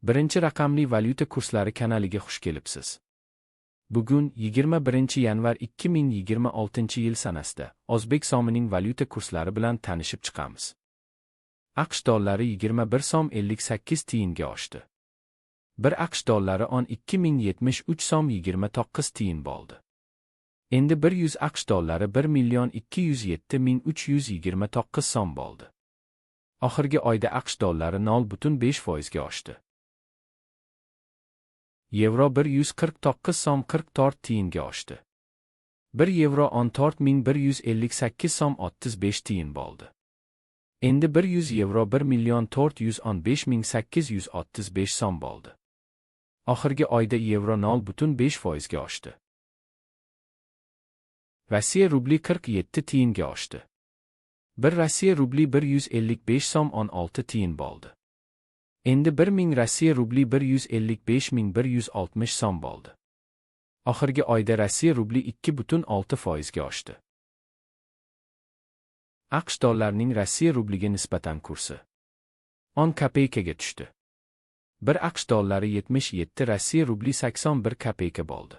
Birinchi raqamli valyuta kurslari kanaliga xush kelibsiz. Bugun 21-yanvar 2026-yil sanasida O'zbek so'mining valyuta kurslari bilan tanishib chiqamiz. AQSh dollari 21 so'm 58 tiyinga oshdi. 1 AQSh dollari 12.073 so'm 29 tiyin bo'ldi. Endi 100 AQSh dollari 1.207.329 so'm bo'ldi. Oxirgi oyda AQSh dollari 0.5% ga oshdi. Yevro 149 so'm 44 tiyinga oshdi. 1 yevro 14.158 so'm 35 tiyin bo'ldi. Endi 100 yevro 1.415.835 so'm bo'ldi. Oxirgi oyda yevro 0.5% ga oshdi. Rossiya rubli 47 tiyinga oshdi. 1 Rossiya rubli 155 so'm 16 tiyin bo'ldi. Endi 1000 Rossiya rubli 155.160 so'm bo'ldi. Oxirgi oyda Rossiya rubli 2.6% ga oshdi. AQSh dollarining Rossiya rubliga nisbatan kursi 10 kopeykaga tushdi. 1 AQSh dollari 77 Rossiya rubli 81 kopeyka bo'ldi.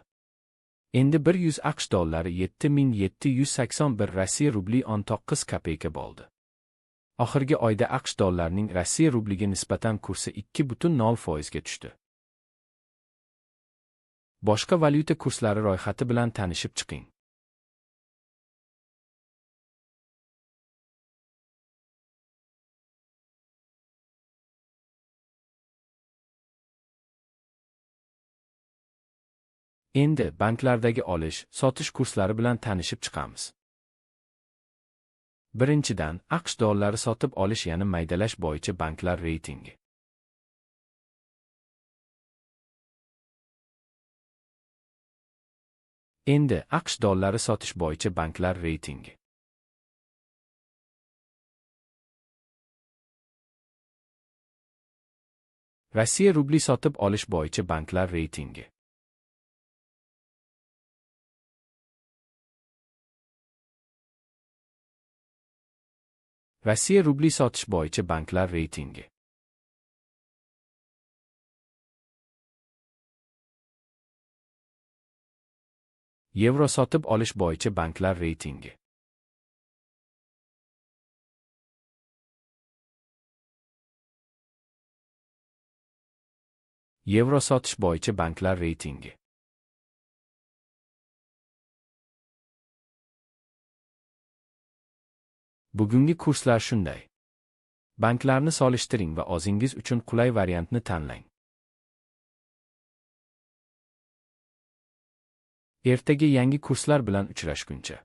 Endi 100 AQSh dollari 7781 Rossiya rubli 19 kopeyka bo'ldi. Oxirgi oyda AQSh dollarining Rossiya rubliga nisbatan kursi 2.0% ga tushdi. Boshqa valyuta kurslari ro'yxati bilan tanishib chiqing. Endi banklardagi olish-sotish kurslari bilan tanishib chiqamiz. Birinchidan, AQSh dollari sotib olish ya'ni maydalash bo'yicha banklar reytingi. Endi AQSh dollari sotish bo'yicha banklar reytingi. Rossiya rubli sotib olish bo'yicha banklar reytingi. Rossiya rubli sotish bo'yicha banklar reytingi. Yevro sotib olish bo'yicha banklar reytingi. Yevro sotish bo'yicha banklar reytingi. Bugungi kurslar shunday. Banklarni solishtiring va o'zingiz uchun qulay variantni tanlang. Ertaga yangi kurslar bilan uchrashguncha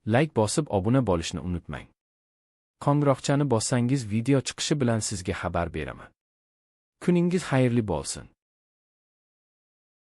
like bosib obuna bo'lishni unutmang. Qo'ng'iroqchani bossangiz video chiqishi bilan sizga xabar beraman. Kuningiz xayrli bo'lsin.